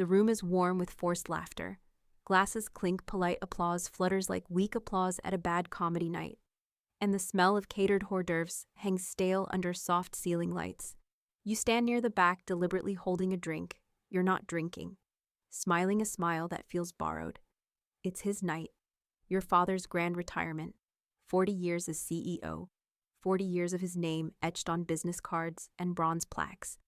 The room is warm with forced laughter. Glasses clink, polite applause flutters like weak applause at a bad comedy night. And the smell of catered hors d'oeuvres hangs stale under soft ceiling lights. You stand near the back, deliberately holding a drink. You're not drinking. Smiling a smile that feels borrowed. It's his night. Your father's grand retirement. 40 years as CEO. 40 years of his name etched on business cards and bronze plaques.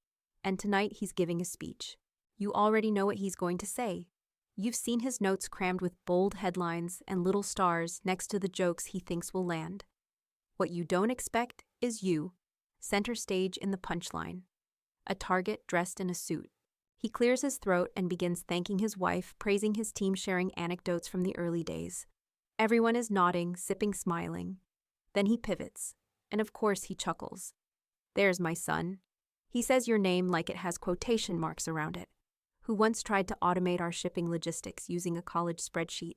And tonight he's giving a speech. You already know what he's going to say. You've seen his notes crammed with bold headlines and little stars next to the jokes he thinks will land. What you don't expect is you, center stage in the punchline. A target dressed in a suit. He clears his throat and begins thanking his wife, praising his team, sharing anecdotes from the early days. Everyone is nodding, sipping, smiling. Then he pivots, and of course he chuckles. There's my son. He says your name like it has quotation marks around it. Who once tried to automate our shipping logistics using a college spreadsheet.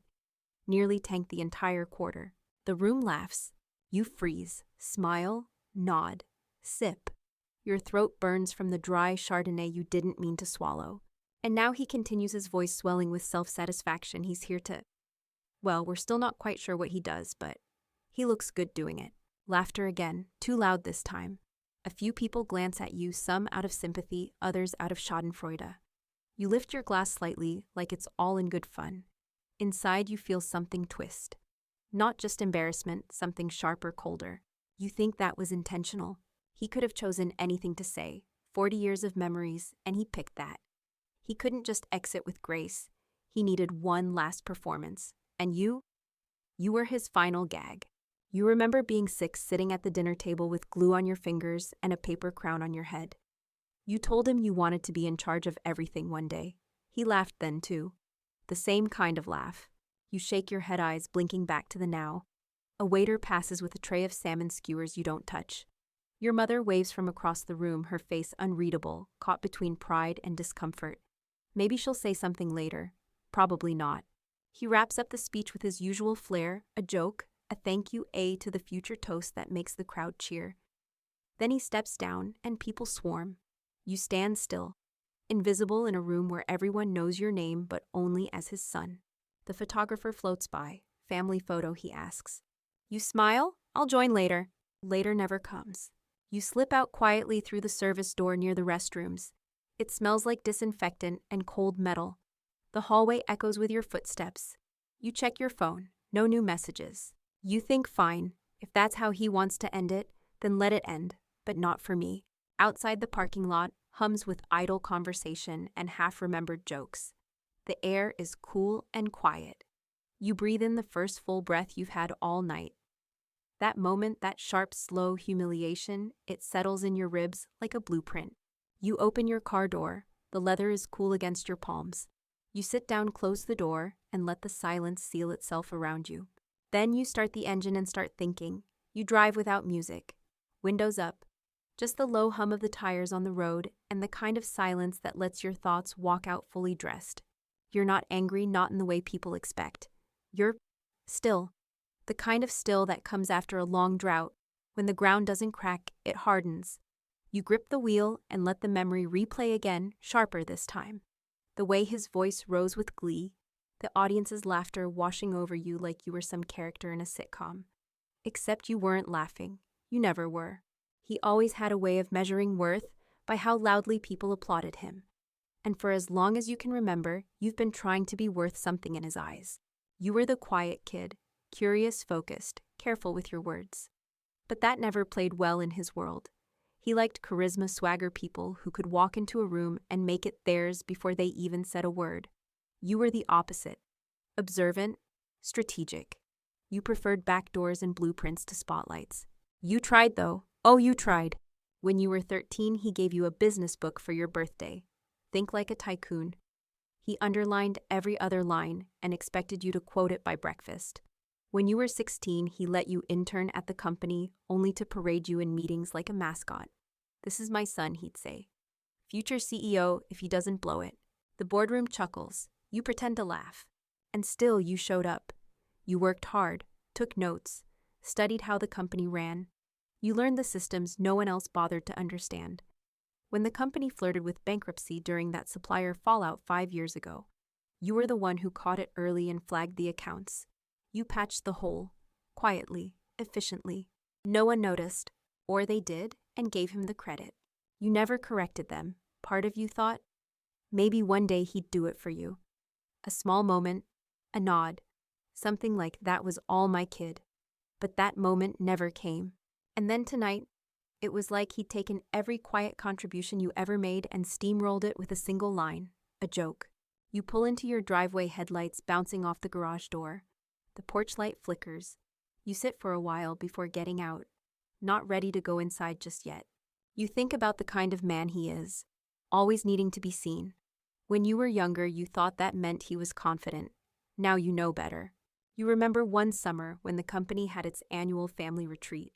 Nearly tanked the entire quarter. The room laughs. You freeze, smile, nod, sip. Your throat burns from the dry Chardonnay you didn't mean to swallow. And now he continues, his voice swelling with self-satisfaction. He's here to... Well, we're still not quite sure what he does, but he looks good doing it. Laughter again, too loud this time. A few people glance at you, some out of sympathy, others out of schadenfreude. You lift your glass slightly, like it's all in good fun. Inside you feel something twist. Not just embarrassment, something sharper, colder. You think that was intentional. He could have chosen anything to say, 40 years of memories, and he picked that. He couldn't just exit with grace. He needed one last performance. And you were his final gag. You remember being 6, sitting at the dinner table with glue on your fingers and a paper crown on your head. You told him you wanted to be in charge of everything one day. He laughed then, too. The same kind of laugh. You shake your head, eyes blinking back to the now. A waiter passes with a tray of salmon skewers you don't touch. Your mother waves from across the room, her face unreadable, caught between pride and discomfort. Maybe she'll say something later. Probably not. He wraps up the speech with his usual flair, a joke, a thank you to the future toast that makes the crowd cheer. Then he steps down, and people swarm. You stand still, invisible in a room where everyone knows your name but only as his son. The photographer floats by. Family photo, he asks. You smile? I'll join later. Later never comes. You slip out quietly through the service door near the restrooms. It smells like disinfectant and cold metal. The hallway echoes with your footsteps. You check your phone. No new messages. You think, fine, if that's how he wants to end it, then let it end, but not for me. Outside the parking lot hums with idle conversation and half-remembered jokes. The air is cool and quiet. You breathe in the first full breath you've had all night. That moment, that sharp, slow humiliation, it settles in your ribs like a blueprint. You open your car door. The leather is cool against your palms. You sit down, close the door, and let the silence seal itself around you. Then you start the engine and start thinking. You drive without music. Windows up. Just the low hum of the tires on the road and the kind of silence that lets your thoughts walk out fully dressed. You're not angry, not in the way people expect. You're still. The kind of still that comes after a long drought. When the ground doesn't crack, it hardens. You grip the wheel and let the memory replay again, sharper this time. The way his voice rose with glee, the audience's laughter washing over you like you were some character in a sitcom. Except you weren't laughing. You never were. He always had a way of measuring worth by how loudly people applauded him. And for as long as you can remember, you've been trying to be worth something in his eyes. You were the quiet kid, curious, focused, careful with your words. But that never played well in his world. He liked charisma, swagger people who could walk into a room and make it theirs before they even said a word. You were the opposite. Observant, strategic. You preferred back doors and blueprints to spotlights. You tried, though. Oh, you tried. When you were 13, he gave you a business book for your birthday. Think like a tycoon. He underlined every other line and expected you to quote it by breakfast. When you were 16, he let you intern at the company only to parade you in meetings like a mascot. This is my son, he'd say. Future CEO if he doesn't blow it. The boardroom chuckles. You pretend to laugh. And still you showed up. You worked hard, took notes, studied how the company ran. You learned the systems no one else bothered to understand. When the company flirted with bankruptcy during that supplier fallout 5 years ago, you were the one who caught it early and flagged the accounts. You patched the hole, quietly, efficiently. No one noticed, or they did, and gave him the credit. You never corrected them. Part of you thought, maybe one day he'd do it for you. A small moment, a nod, something like that was all my kid. But that moment never came. And then tonight, it was like he'd taken every quiet contribution you ever made and steamrolled it with a single line, a joke. You pull into your driveway, headlights bouncing off the garage door. The porch light flickers. You sit for a while before getting out, not ready to go inside just yet. You think about the kind of man he is, always needing to be seen. When you were younger, you thought that meant he was confident. Now you know better. You remember one summer when the company had its annual family retreat.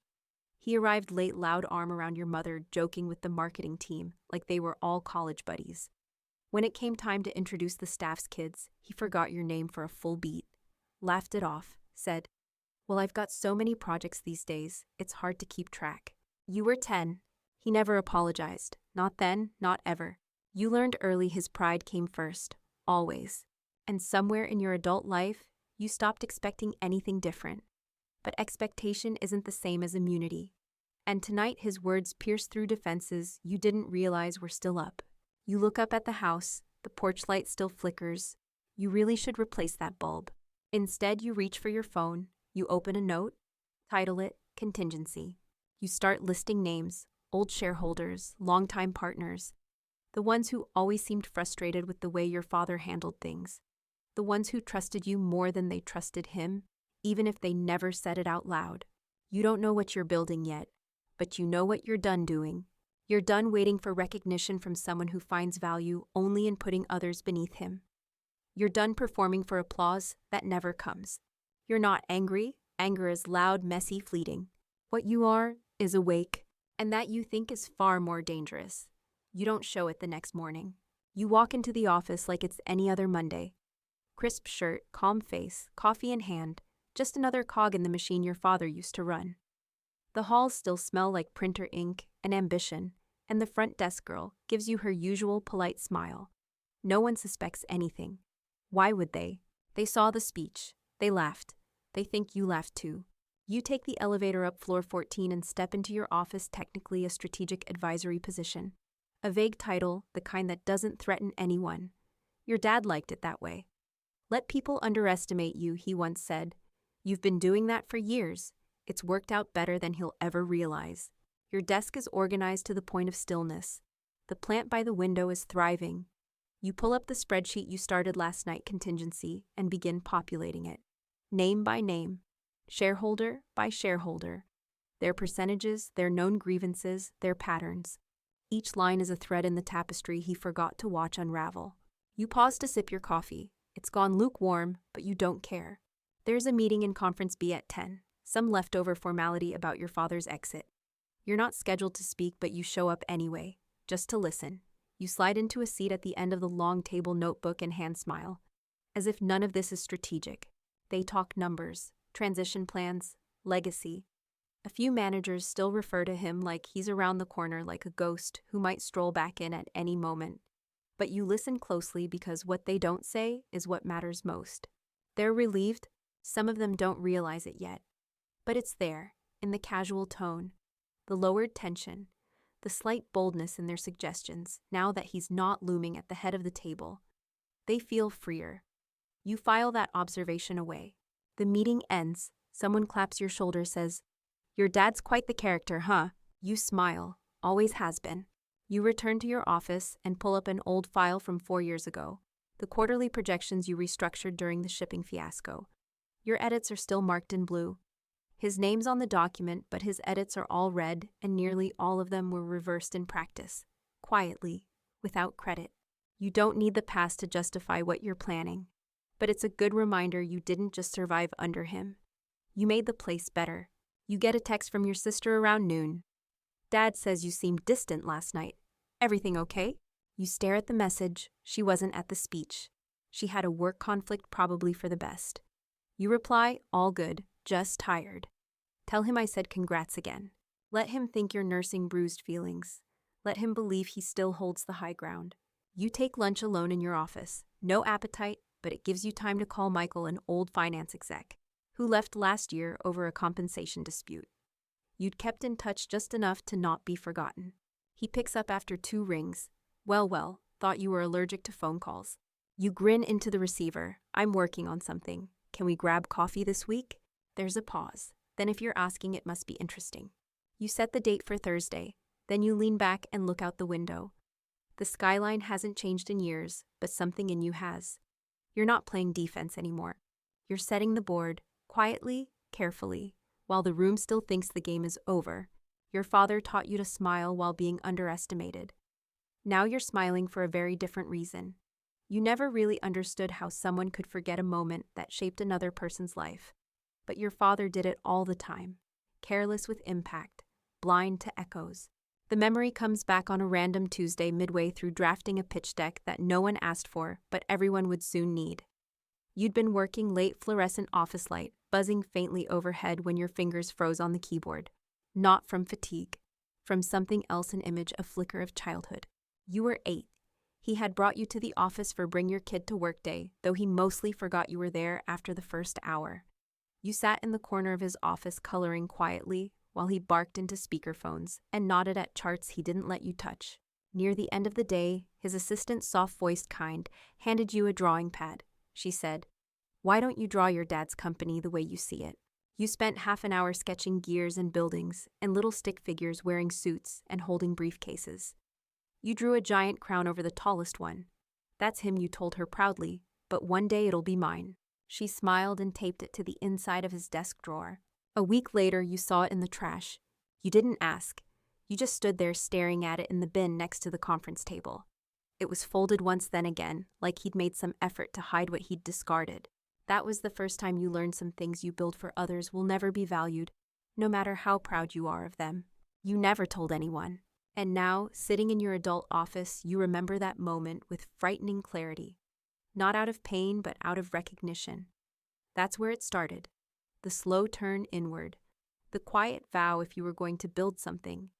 He arrived late, loud arm around your mother, joking with the marketing team like they were all college buddies. When it came time to introduce the staff's kids, he forgot your name for a full beat, laughed it off, said, "Well, I've got so many projects these days, it's hard to keep track." You were 10. He never apologized. Not then, not ever. You learned early his pride came first, always. And somewhere in your adult life, you stopped expecting anything different. But expectation isn't the same as immunity. And tonight his words pierced through defenses you didn't realize were still up. You look up at the house, the porch light still flickers. You really should replace that bulb. Instead, you reach for your phone, you open a note, title it Contingency. You start listing names, old shareholders, longtime partners, the ones who always seemed frustrated with the way your father handled things, the ones who trusted you more than they trusted him, even if they never said it out loud. You don't know what you're building yet, but you know what you're done doing. You're done waiting for recognition from someone who finds value only in putting others beneath him. You're done performing for applause that never comes. You're not angry. Anger is loud, messy, fleeting. What you are is awake, and that you think is far more dangerous. You don't show it the next morning. You walk into the office like it's any other Monday. Crisp shirt, calm face, coffee in hand, just another cog in the machine your father used to run. The halls still smell like printer ink and ambition, and the front desk girl gives you her usual polite smile. No one suspects anything. Why would they? They saw the speech. They laughed. They think you laughed too. You take the elevator up floor 14 and step into your office, technically a strategic advisory position. A vague title, the kind that doesn't threaten anyone. Your dad liked it that way. Let people underestimate you, he once said. You've been doing that for years. It's worked out better than he'll ever realize. Your desk is organized to the point of stillness. The plant by the window is thriving. You pull up the spreadsheet you started last night, Contingency, and begin populating it. Name by name, shareholder by shareholder. Their percentages, their known grievances, their patterns. Each line is a thread in the tapestry he forgot to watch unravel. You pause to sip your coffee. It's gone lukewarm, but you don't care. There's a meeting in Conference B at 10, some leftover formality about your father's exit. You're not scheduled to speak, but you show up anyway, just to listen. You slide into a seat at the end of the long table, notebook in hand, smile. As if none of this is strategic. They talk numbers, transition plans, legacy. A few managers still refer to him like he's around the corner, like a ghost who might stroll back in at any moment. But you listen closely because what they don't say is what matters most. They're relieved. Some of them don't realize it yet. But it's there, in the casual tone, the lowered tension, the slight boldness in their suggestions, now that he's not looming at the head of the table. They feel freer. You file that observation away. The meeting ends. Someone claps your shoulder, says, "Your dad's quite the character, huh?" You smile. Always has been. You return to your office and pull up an old file from 4 years ago, the quarterly projections you restructured during the shipping fiasco. Your edits are still marked in blue. His name's on the document, but his edits are all red, and nearly all of them were reversed in practice, quietly, without credit. You don't need the past to justify what you're planning, but it's a good reminder you didn't just survive under him. You made the place better. You get a text from your sister around noon. "Dad says you seemed distant last night. Everything okay?" You stare at the message. She wasn't at the speech. She had a work conflict, probably for the best. You reply, "All good, just tired." Tell him I said congrats again. Let him think you're nursing bruised feelings. Let him believe he still holds the high ground. You take lunch alone in your office. No appetite, but it gives you time to call Michael, an old finance exec, who left last year over a compensation dispute. You'd kept in touch just enough to not be forgotten. He picks up after 2 rings. Well, thought you were allergic to phone calls. You grin into the receiver. I'm working on something. Can we grab coffee this week? There's a pause. Then if you're asking, it must be interesting. You set the date for Thursday. Then you lean back and look out the window. The skyline hasn't changed in years, but something in you has. You're not playing defense anymore. You're setting the board, quietly, carefully, while the room still thinks the game is over. Your father taught you to smile while being underestimated. Now you're smiling for a very different reason. You never really understood how someone could forget a moment that shaped another person's life. But your father did it all the time, careless with impact, blind to echoes. The memory comes back on a random Tuesday midway through drafting a pitch deck that no one asked for, but everyone would soon need. You'd been working late, fluorescent office light, buzzing faintly overhead when your fingers froze on the keyboard. Not from fatigue, from something else, an image, a flicker of childhood. You were 8. He had brought you to the office for Bring Your Kid to Work Day, though he mostly forgot you were there after the first hour. You sat in the corner of his office coloring quietly while he barked into speakerphones and nodded at charts he didn't let you touch. Near the end of the day, his assistant, soft-voiced kind, handed you a drawing pad. She said, "Why don't you draw your dad's company the way you see it?" You spent half an hour sketching gears and buildings and little stick figures wearing suits and holding briefcases. You drew a giant crown over the tallest one. "That's him," you told her proudly, "but one day it'll be mine." She smiled and taped it to the inside of his desk drawer. A week later, you saw it in the trash. You didn't ask. You just stood there staring at it in the bin next to the conference table. It was folded once, then again, like he'd made some effort to hide what he'd discarded. That was the first time you learned some things you build for others will never be valued, no matter how proud you are of them. You never told anyone. And now, sitting in your adult office, you remember that moment with frightening clarity. Not out of pain, but out of recognition. That's where it started. The slow turn inward. The quiet vow if you were going to build something,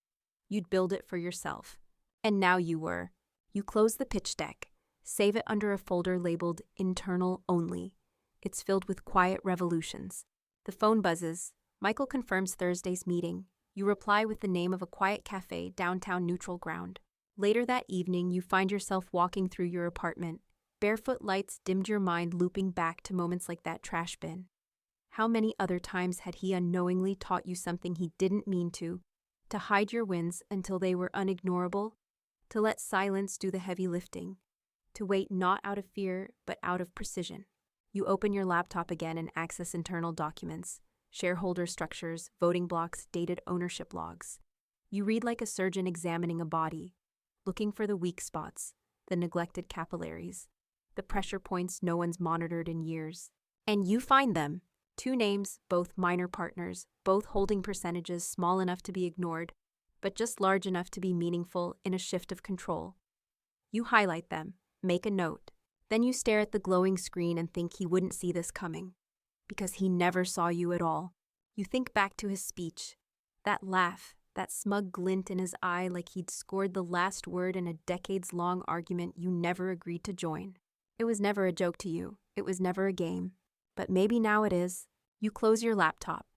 you'd build it for yourself. And now you were. You close the pitch deck. Save it under a folder labeled Internal Only. It's filled with quiet revolutions. The phone buzzes. Michael confirms Thursday's meeting. You reply with the name of a quiet cafe downtown Neutral Ground. Later that evening, you find yourself walking through your apartment. Barefoot lights dimmed your mind, looping back to moments like that trash bin. How many other times had he unknowingly taught you something he didn't mean to hide your wins until they were unignorable, to let silence do the heavy lifting, to wait not out of fear but out of precision? You open your laptop again and access internal documents, shareholder structures, voting blocks, dated ownership logs. You read like a surgeon examining a body, looking for the weak spots, the neglected capillaries, the pressure points no one's monitored in years. And you find them. 2 names, both minor partners, both holding percentages small enough to be ignored, but just large enough to be meaningful in a shift of control. You highlight them, make a note. Then you stare at the glowing screen and think he wouldn't see this coming, because he never saw you at all. You think back to his speech, that laugh, that smug glint in his eye like he'd scored the last word in a decades-long argument you never agreed to join. It was never a joke to you. It was never a game. But maybe now it is. You close your laptop.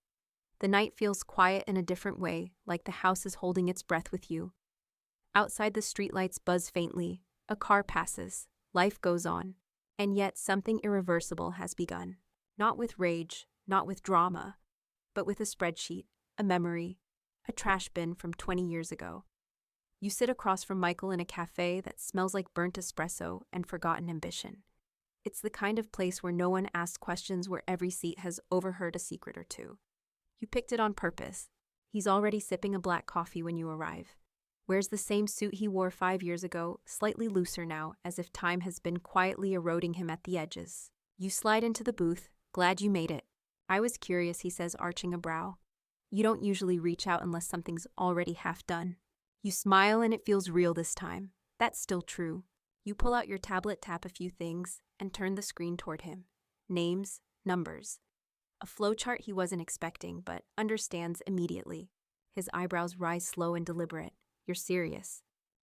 The night feels quiet in a different way, like the house is holding its breath with you. Outside, the streetlights buzz faintly. A car passes. Life goes on. And yet something irreversible has begun. Not with rage, not with drama, but with a spreadsheet, a memory, a trash bin from 20 years ago. You sit across from Michael in a cafe that smells like burnt espresso and forgotten ambition. It's the kind of place where no one asks questions, where every seat has overheard a secret or two. You picked it on purpose. He's already sipping a black coffee when you arrive. Wears the same suit he wore 5 years ago, slightly looser now, as if time has been quietly eroding him at the edges. You slide into the booth, glad you made it. "I was curious," he says, arching a brow. You don't usually reach out unless something's already half done. You smile and it feels real this time. That's still true. You pull out your tablet, tap a few things, and turn the screen toward him. Names, numbers. A flowchart he wasn't expecting, but understands immediately. His eyebrows rise slow and deliberate. "You're serious."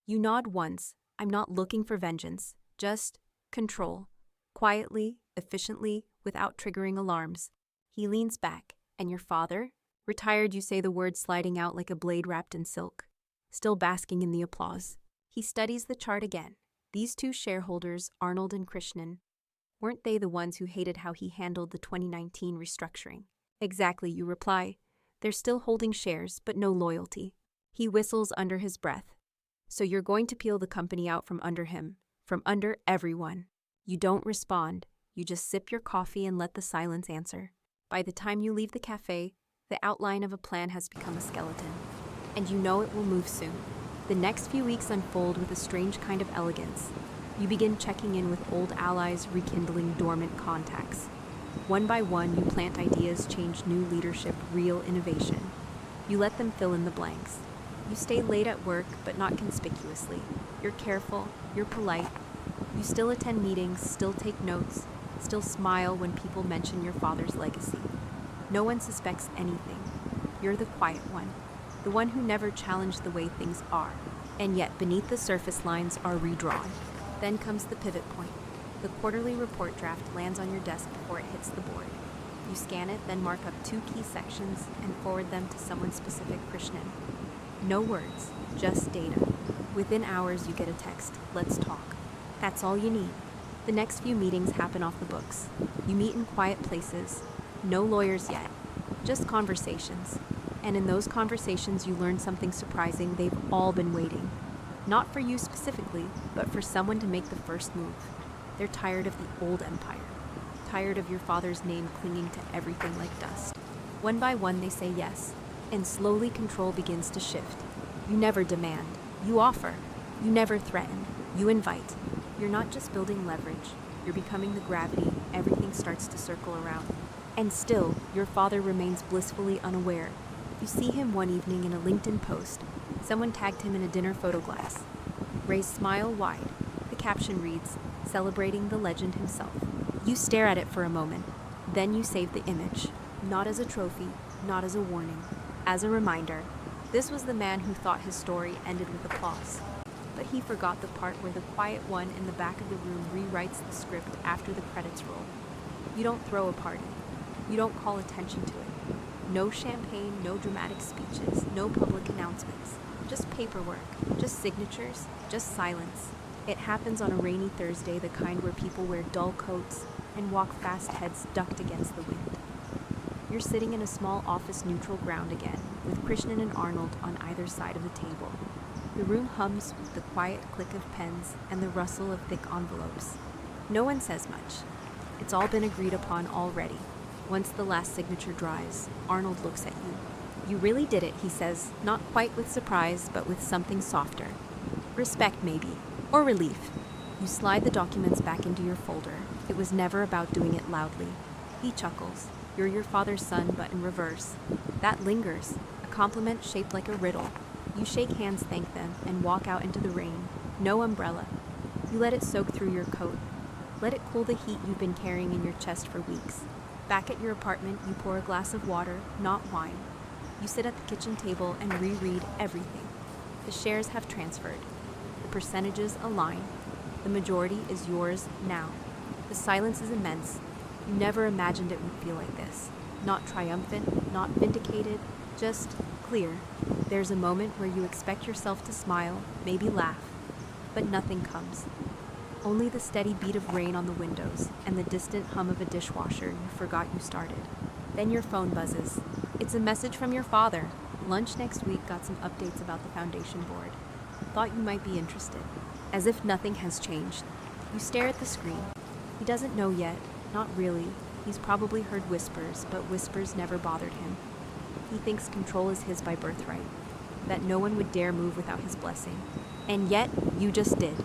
You nod once. I'm not looking for vengeance, just control. Quietly, efficiently, without triggering alarms. He leans back. And your father? Retired, you say the word sliding out like a blade wrapped in silk. Still basking in the applause. He studies the chart again. These two shareholders, Arnold and Krishnan, weren't they the ones who hated how he handled the 2019 restructuring? Exactly, you reply. They're still holding shares, but no loyalty. He whistles under his breath. So you're going to peel the company out from under him, from under everyone. You don't respond. You just sip your coffee and let the silence answer. By the time you leave the cafe, the outline of a plan has become a skeleton. And you know it will move soon. The next few weeks unfold with a strange kind of elegance. You begin checking in with old allies, rekindling dormant contacts. One by one, you plant ideas, change new leadership, real innovation. You let them fill in the blanks. You stay late at work, but not conspicuously. You're careful, you're polite. You still attend meetings, still take notes, still smile when people mention your father's legacy. No one suspects anything. You're the quiet one, the one who never challenged the way things are. And yet, beneath the surface lines are redrawn. Then comes the pivot point. The quarterly report draft lands on your desk before it hits the board. You scan it, then mark up 2 key sections and forward them to someone specific, Krishnan. No words, just data. Within hours, you get a text, let's talk. That's all you need. The next few meetings happen off the books. You meet in quiet places. No lawyers yet, just conversations. And in those conversations, you learn something surprising. They've all been waiting. Not for you specifically, but for someone to make the first move. They're tired of the old empire. Tired of your father's name clinging to everything like dust. One by one, they say yes. And slowly control begins to shift. You never demand. You offer. You never threaten. You invite. You're not just building leverage. You're becoming the gravity. Everything starts to circle around. And still, your father remains blissfully unaware. You see him one evening in a LinkedIn post. Someone tagged him in a dinner photo glass. Ray's smile wide. The caption reads, celebrating the legend himself. You stare at it for a moment. Then you save the image. Not as a trophy, not as a warning. As a reminder, this was the man who thought his story ended with applause. But he forgot the part where the quiet one in the back of the room rewrites the script after the credits roll. You don't throw a party. You don't call attention to it. No champagne, no dramatic speeches, no public announcements. Just paperwork, just signatures, just silence. It happens on a rainy Thursday, the kind where people wear dull coats and walk fast, heads ducked against the wind. You're sitting in a small office neutral ground again, with Krishnan and Arnold on either side of the table. The room hums with the quiet click of pens and the rustle of thick envelopes. No one says much. It's all been agreed upon already. Once the last signature dries, Arnold looks at you. You really did it, he says, not quite with surprise, but with something softer. Respect, maybe. Or relief. You slide the documents back into your folder. It was never about doing it loudly. He chuckles. You're your father's son, but in reverse. That lingers. A compliment shaped like a riddle. You shake hands, thank them, and walk out into the rain. No umbrella. You let it soak through your coat. Let it cool the heat you've been carrying in your chest for weeks. Back at your apartment, you pour a glass of water, not wine. You sit at the kitchen table and reread everything. The shares have transferred. The percentages align. The majority is yours now. The silence is immense. You never imagined it would feel like this. Not triumphant, not vindicated, just clear. There's a moment where you expect yourself to smile, maybe laugh, but nothing comes. Only the steady beat of rain on the windows and the distant hum of a dishwasher you forgot you started. Then your phone buzzes. It's a message from your father. Lunch next week, got some updates about the foundation board. Thought you might be interested. As if nothing has changed. You stare at the screen. He doesn't know yet. Not really. He's probably heard whispers, but whispers never bothered him. He thinks control is his by birthright. That no one would dare move without his blessing. And yet, you just did.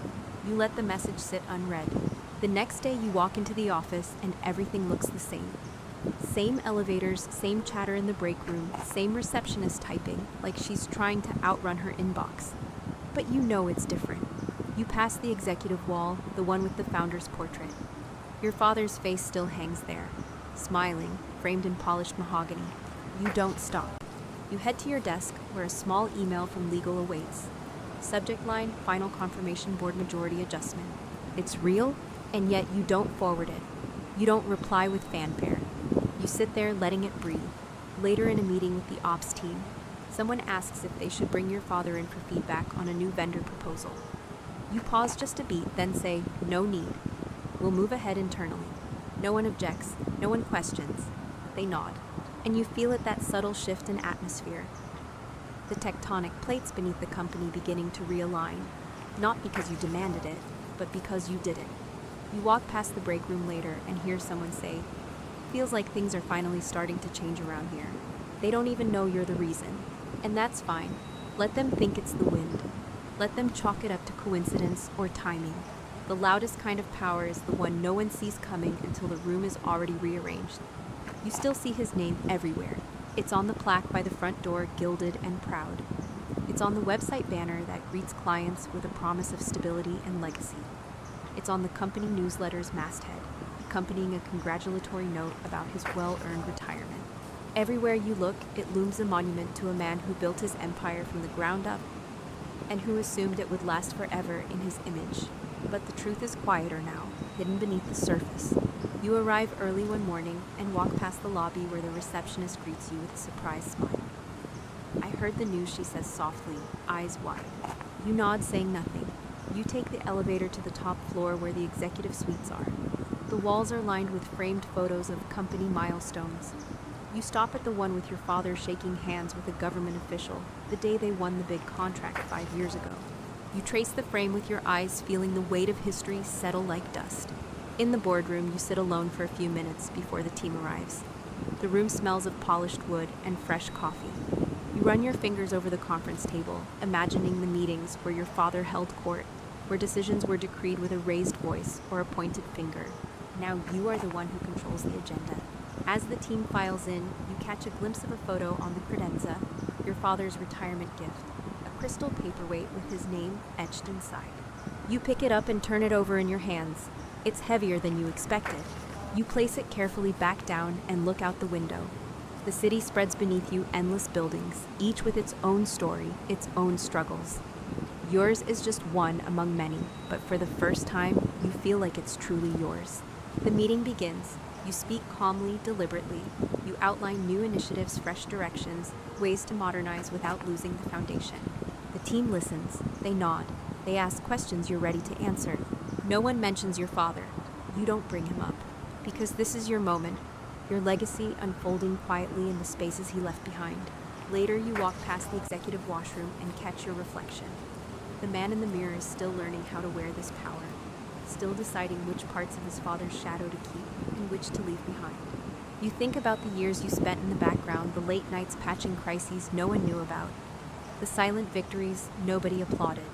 You let the message sit unread. The next day you walk into the office and everything looks the same. Same elevators, same chatter in the break room, same receptionist typing, like she's trying to outrun her inbox. But you know it's different. You pass the executive wall, the one with the founder's portrait. Your father's face still hangs there, smiling, framed in polished mahogany. You don't stop. You head to your desk where a small email from legal awaits. Subject line, final confirmation board majority adjustment. It's real, and yet you don't forward it. You don't reply with fanfare. You sit there letting it breathe. Later in a meeting with the ops team, someone asks if they should bring your father in for feedback on a new vendor proposal. You pause just a beat, then say, no need. We'll move ahead internally. No one objects, no one questions. They nod, and you feel it, that subtle shift in atmosphere. The tectonic plates beneath the company beginning to realign, not because you demanded it, but because you did it. You walk past the break room later and hear someone say, feels like things are finally starting to change around here. They don't even know you're the reason. And that's fine. Let them think it's the wind. Let them chalk it up to coincidence or timing. The loudest kind of power is the one no one sees coming until the room is already rearranged. You still see his name everywhere. It's on the plaque by the front door, gilded and proud. It's on the website banner that greets clients with a promise of stability and legacy. It's on the company newsletter's masthead, accompanying a congratulatory note about his well-earned retirement. Everywhere you look, it looms a monument to a man who built his empire from the ground up and who assumed it would last forever in his image. But the truth is quieter now, hidden beneath the surface. You arrive early one morning and walk past the lobby where the receptionist greets you with a surprised smile. I heard the news, she says softly, eyes wide. You nod, saying nothing. You take the elevator to the top floor where the executive suites are. The walls are lined with framed photos of company milestones. You stop at the one with your father shaking hands with a government official, the day they won the big contract 5 years ago. You trace the frame with your eyes, feeling the weight of history settle like dust. In the boardroom, you sit alone for a few minutes before the team arrives. The room smells of polished wood and fresh coffee. You run your fingers over the conference table, imagining the meetings where your father held court, where decisions were decreed with a raised voice or a pointed finger. Now you are the one who controls the agenda. As the team files in, you catch a glimpse of a photo on the credenza, your father's retirement gift, a crystal paperweight with his name etched inside. You pick it up and turn it over in your hands. It's heavier than you expected. You place it carefully back down and look out the window. The city spreads beneath you, endless buildings, each with its own story, its own struggles. Yours is just one among many, but for the first time, you feel like it's truly yours. The meeting begins. You speak calmly, deliberately. You outline new initiatives, fresh directions, ways to modernize without losing the foundation. The team listens. They nod. They ask questions you're ready to answer. No one mentions your father. You don't bring him up, because this is your moment, your legacy unfolding quietly in the spaces he left behind. Later, you walk past the executive washroom and catch your reflection. The man in the mirror is still learning how to wear this power, still deciding which parts of his father's shadow to keep and which to leave behind. You think about the years you spent in the background, the late nights patching crises no one knew about, the silent victories nobody applauded,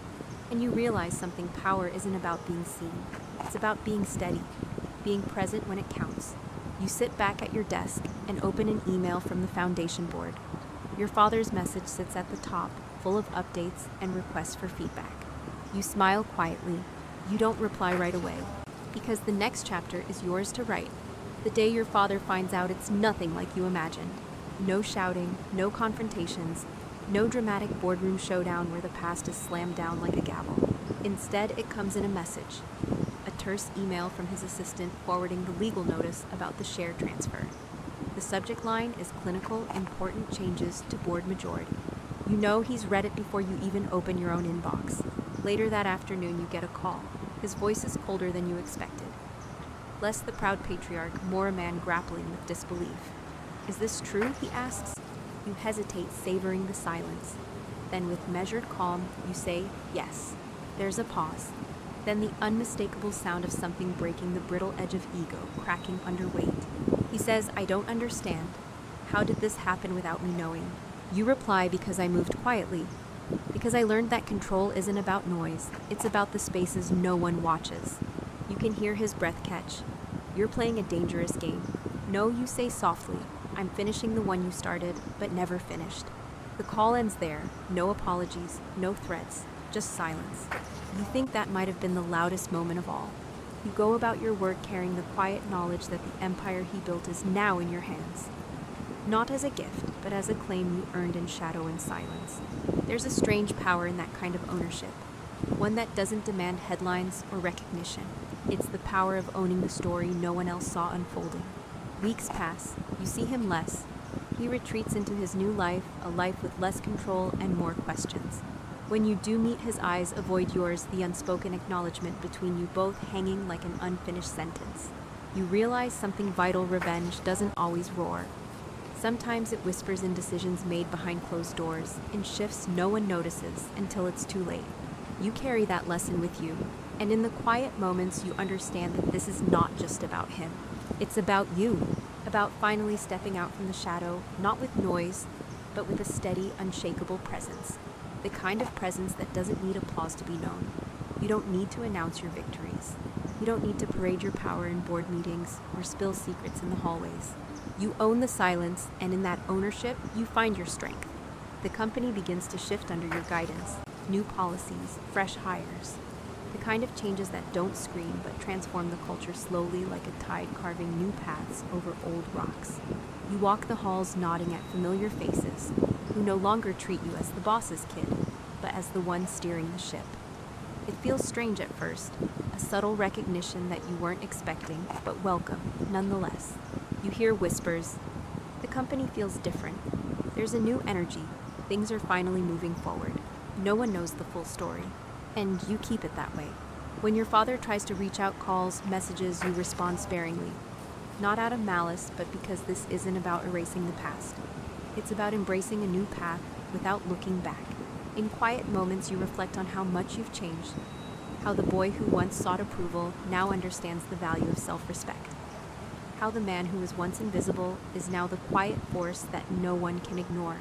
and you realize something: power isn't about being seen. It's about being steady, being present when it counts. You sit back at your desk and open an email from the foundation board. Your father's message sits at the top, full of updates and requests for feedback. You smile quietly. You don't reply right away, because the next chapter is yours to write. The day your father finds out, it's nothing like you imagined. No shouting, no confrontations, no dramatic boardroom showdown where the past is slammed down like a gavel. Instead, it comes in a message. A terse email from his assistant forwarding the legal notice about the share transfer. The subject line is clinical, important changes to board majority. You know he's read it before you even open your own inbox. Later that afternoon, you get a call. His voice is colder than you expected. Less the proud patriarch, more a man grappling with disbelief. Is this true? He asks. You hesitate, savoring the silence. Then with measured calm, you say, yes. There's a pause. Then the unmistakable sound of something breaking, the brittle edge of ego, cracking under weight. He says, I don't understand. How did this happen without me knowing? You reply, because I moved quietly. Because I learned that control isn't about noise. It's about the spaces no one watches. You can hear his breath catch. You're playing a dangerous game. No, you say softly. I'm finishing the one you started, but never finished. The call ends there. No apologies, no threats, just silence. You think that might have been the loudest moment of all. You go about your work carrying the quiet knowledge that the empire he built is now in your hands. not as a gift, but as a claim you earned in shadow and silence. There's a strange power in that kind of ownership, one that doesn't demand headlines or recognition. It's the power of owning the story no one else saw unfolding. Weeks pass, you see him less. He retreats into his new life, a life with less control and more questions. When you do meet his eyes avoid yours, the unspoken acknowledgement between you both hanging like an unfinished sentence. You realize something vital: revenge doesn't always roar. Sometimes it whispers in decisions made behind closed doors, in shifts no one notices until it's too late. You carry that lesson with you, and in the quiet moments you understand that this is not just about him. It's about you, about finally stepping out from the shadow, not with noise, but with a steady, unshakable presence. The kind of presence that doesn't need applause to be known. You don't need to announce your victories. You don't need to parade your power in board meetings or spill secrets in the hallways. You own the silence, and in that ownership, you find your strength. The company begins to shift under your guidance. New policies, fresh hires. The kind of changes that don't scream but transform the culture slowly, like a tide carving new paths over old rocks. You walk the halls nodding at familiar faces who no longer treat you as the boss's kid, but as the one steering the ship. It feels strange at first, a subtle recognition that you weren't expecting, but welcome, nonetheless. You hear whispers. The company feels different. There's a new energy. Things are finally moving forward. No one knows the full story, and you keep it that way. When your father tries to reach out calls, messages, you respond sparingly. Not out of malice, but because this isn't about erasing the past. It's about embracing a new path without looking back. In quiet moments, you reflect on how much you've changed, how the boy who once sought approval now understands the value of self-respect, how the man who was once invisible is now the quiet force that no one can ignore.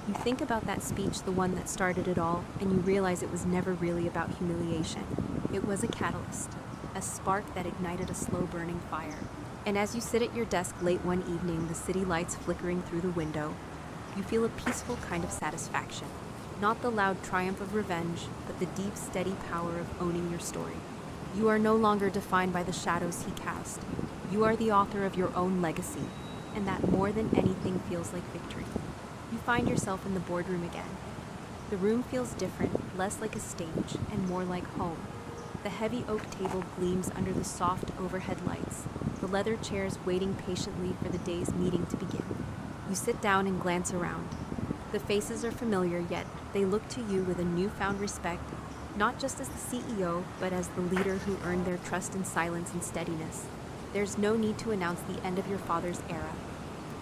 You think about that speech, the one that started it all, and you realize it was never really about humiliation. It was a catalyst, a spark that ignited a slow-burning fire. And as you sit at your desk late one evening, the city lights flickering through the window, you feel a peaceful kind of satisfaction. Not the loud triumph of revenge, but the deep, steady power of owning your story. You are no longer defined by the shadows he cast. You are the author of your own legacy, and that more than anything feels like victory. You find yourself in the boardroom again. The room feels different, less like a stage and more like home. The heavy oak table gleams under the soft overhead lights, the leather chairs waiting patiently for the day's meeting to begin. You sit down and glance around. The faces are familiar, yet they look to you with a newfound respect, not just as the CEO, but as the leader who earned their trust in silence and steadiness. There's no need to announce the end of your father's era.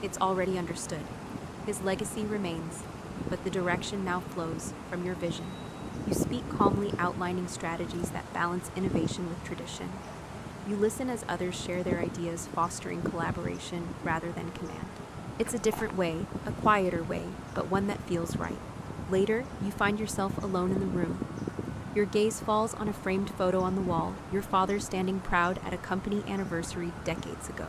It's already understood. His legacy remains, but the direction now flows from your vision. You speak calmly, outlining strategies that balance innovation with tradition. You listen as others share their ideas, fostering collaboration rather than command. It's a different way, a quieter way, but one that feels right. Later, you find yourself alone in the room. Your gaze falls on a framed photo on the wall, your father standing proud at a company anniversary decades ago.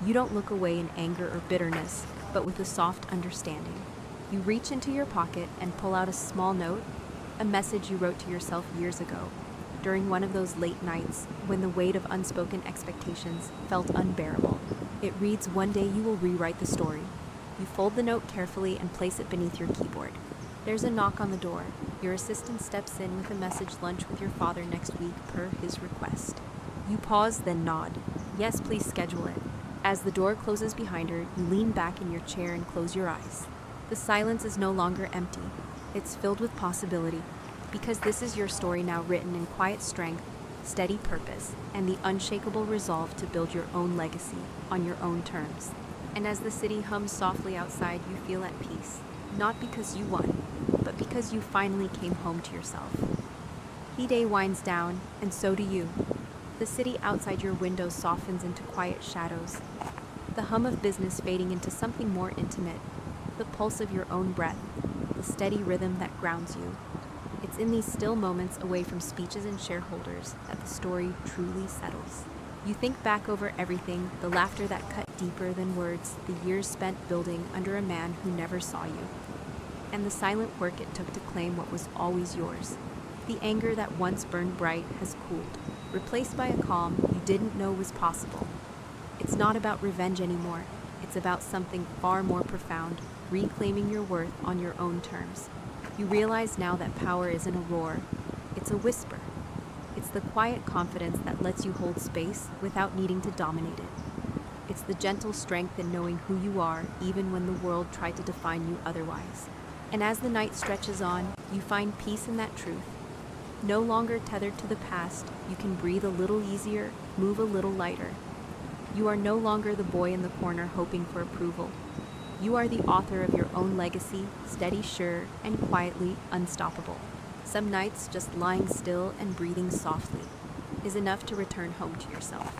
You don't look away in anger or bitterness, but with a soft understanding. You reach into your pocket and pull out a small note, a message you wrote to yourself years ago, during one of those late nights when the weight of unspoken expectations felt unbearable. It reads, "One day you will rewrite the story." You fold the note carefully and place it beneath your keyboard. There's a knock on the door. Your assistant steps in with a message: "Lunch with your father next week per his request." You pause, then nod. "Yes, please schedule it." As the door closes behind her, you lean back in your chair and close your eyes. The silence is no longer empty. It's filled with possibility, because this is your story now, written in quiet strength, steady purpose, and the unshakable resolve to build your own legacy on your own terms. And as the city hums softly outside, you feel at peace, not because you won, but because you finally came home to yourself. Day winds down, and so do you. The city outside your window softens into quiet shadows, the hum of business fading into something more intimate, the pulse of your own breath, the steady rhythm that grounds you. It's in these still moments, away from speeches and shareholders, that the story truly settles. You think back over everything, the laughter that cut deeper than words, the years spent building under a man who never saw you, and the silent work it took to claim what was always yours. The anger that once burned bright has cooled, replaced by a calm you didn't know was possible. It's not about revenge anymore. It's about something far more profound, reclaiming your worth on your own terms. You realize now that power isn't a roar, it's a whisper. It's the quiet confidence that lets you hold space without needing to dominate it. It's the gentle strength in knowing who you are, even when the world tried to define you otherwise. And as the night stretches on, you find peace in that truth. No longer tethered to the past, you can breathe a little easier, move a little lighter. You are no longer the boy in the corner hoping for approval. You are the author of your own legacy, steady, sure, and quietly unstoppable. Some nights, just lying still and breathing softly is enough to return home to yourself.